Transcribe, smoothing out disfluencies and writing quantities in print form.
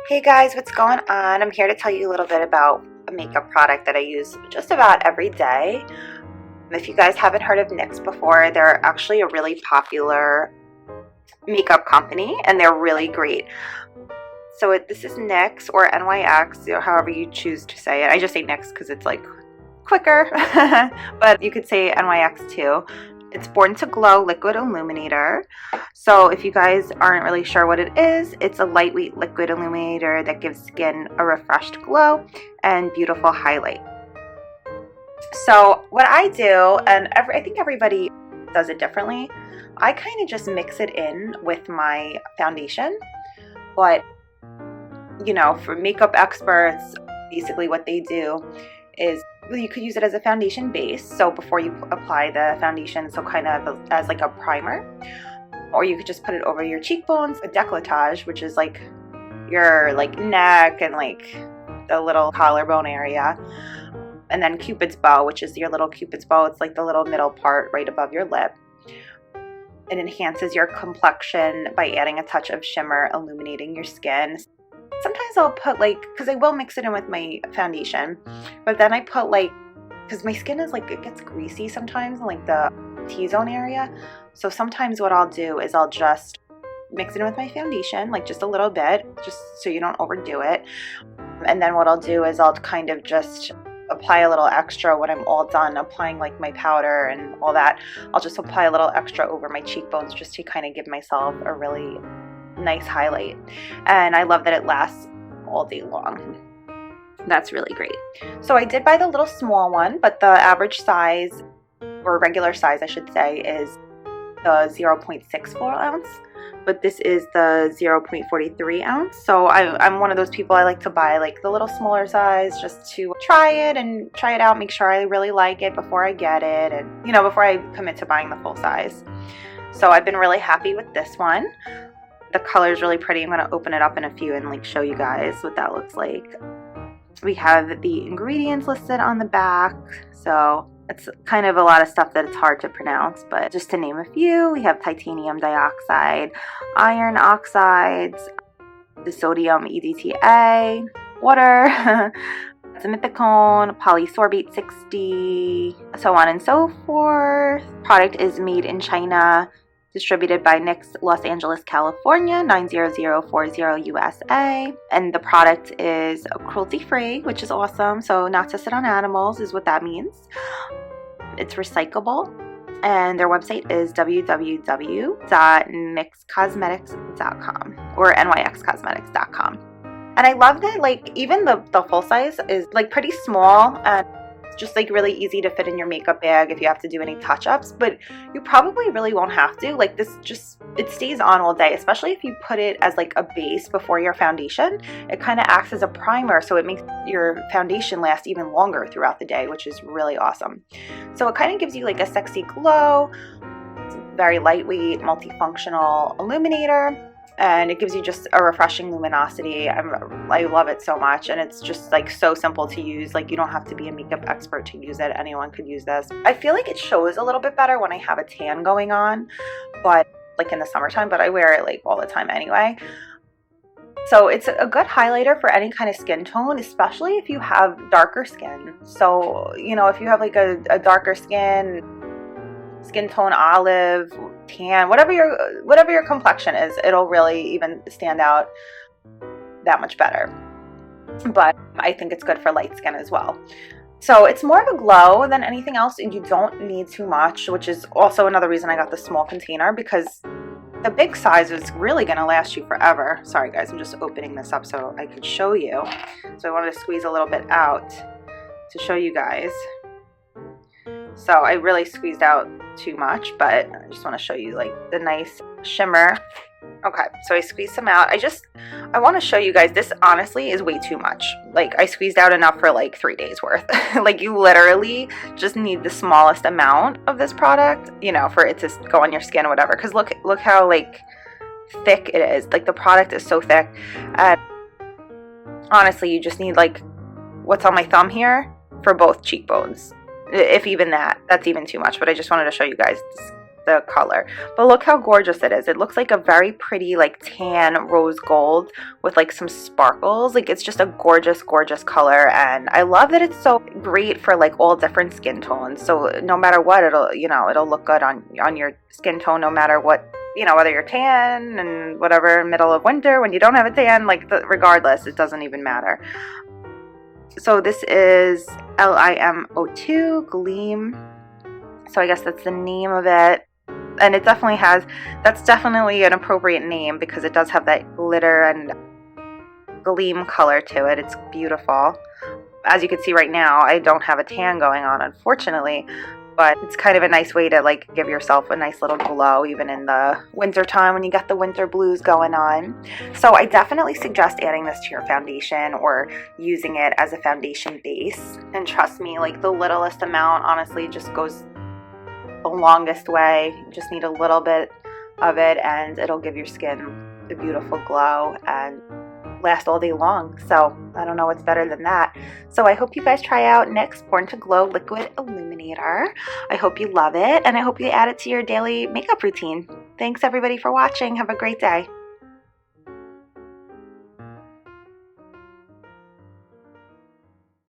Hey guys, what's going on? I'm here to tell you a little bit about a makeup product that I use just about every day. If you guys haven't heard of NYX before, they're actually a really popular makeup company and they're really great. So this is NYX or NYX, or however you choose to say it. I just say NYX because it's like quicker, but you could say NYX too. It's Born to Glow Liquid Illuminator. So if you guys aren't really sure what it is, it's a lightweight liquid illuminator that gives skin a refreshed glow and beautiful highlight. So what I do, and I think everybody does it differently, I kind of just mix it in with my foundation. But you know, for makeup experts, basically what they do is you could use it as a foundation base, so before you apply the foundation, so kind of as like a primer, or you could just put it over your cheekbones, a décolletage, which is like your neck and like the little collarbone area, and then cupid's bow, which is your little cupid's bow. It's like the little middle part right above your lip. It enhances your complexion by adding a touch of shimmer, illuminating your skin. Sometimes I'll put because I will mix it in with my foundation, but then I put because my skin is it gets greasy sometimes in the T-zone area. So sometimes what I'll do is I'll just mix it in with my foundation, just a little bit, just so you don't overdo it. And then what I'll do is I'll kind of just apply a little extra when I'm all done applying my powder and all that. I'll just apply a little extra over my cheekbones just to kind of give myself a really nice highlight. And I love that it lasts all day long. That's really great. So I did buy the little small one, but the average size, or regular size I should say, is the 0.64 ounce, but this is the 0.43 ounce. So I'm one of those people, I like to buy the little smaller size just to try it out, make sure I really like it before I get it, and before I commit to buying the full size. So I've been really happy with this one. The color is really pretty. I'm going to open it up in a few and show you guys what that looks like. We have the ingredients listed on the back, so it's kind of a lot of stuff that it's hard to pronounce, but just to name a few, we have titanium dioxide, iron oxides, the sodium EDTA, water, dimethicone, polysorbate 60, so on and so forth. Product is made in China, distributed by NYX, Los Angeles, California, 90040 USA. And the product is cruelty-free, which is awesome. So not tested on animals is what that means. It's recyclable. And their website is www.nyxcosmetics.com or nyxcosmetics.com. And I love that even the full size is pretty small and just really easy to fit in your makeup bag if you have to do any touch-ups, but you probably really won't have to. It stays on all day, especially if you put it as a base before your foundation. It kind of acts as a primer, so it makes your foundation last even longer throughout the day, which is really awesome. So it kind of gives you a sexy glow. It's very lightweight, multifunctional illuminator, and it gives you just a refreshing luminosity. I love it so much, and it's just so simple to use. You don't have to be a makeup expert to use it. Anyone could use this. I feel it shows a little bit better when I have a tan going on, but in the summertime, but I wear it all the time anyway. So it's a good highlighter for any kind of skin tone, especially if you have darker skin. So if you have a darker skin tone, olive, tan, whatever your complexion is, it'll really even stand out that much better. But I think it's good for light skin as well. So it's more of a glow than anything else, and you don't need too much, which is also another reason I got the small container, because the big size is really going to last you forever. Sorry guys, I'm just opening this up so I can show you. So I wanted to squeeze a little bit out to show you guys. So I really squeezed out too much, but I just want to show you the nice shimmer. Okay, so I squeezed some out. I want to show you guys, this honestly is way too much. I squeezed out enough for 3 days worth. You literally just need the smallest amount of this product, for it to go on your skin or whatever. Because look how thick it is. The product is so thick. And honestly, you just need what's on my thumb here for both cheekbones. If even that's even too much, but I just wanted to show you guys. the color. But look how gorgeous it is. It looks like a very pretty like tan rose gold with like some sparkles. Like it's just a gorgeous, gorgeous color, and I love that it's so great for like all different skin tones. So no matter what, it'll, you know, it'll look good on your skin tone, no matter what, you know, whether you're tan and whatever, middle of winter, when you don't have a tan, like regardless, it doesn't even matter. So this is LIM02 Gleam. So I guess that's the name of it. And it definitely has, that's definitely an appropriate name because it does have that glitter and gleam color to it. It's beautiful. As you can see right now, I don't have a tan going on, unfortunately, but it's kind of a nice way to like give yourself a nice little glow even in the winter time when you got the winter blues going on. So I definitely suggest adding this to your foundation or using it as a foundation base. And trust me, like the littlest amount honestly just goes the longest way. You just need a little bit of it and it'll give your skin a beautiful glow and last all day long. So I don't know what's better than that. So I hope you guys try out NYX Born to Glow Liquid Illuminator. I hope you love it and I hope you add it to your daily makeup routine. Thanks everybody for watching. Have a great day.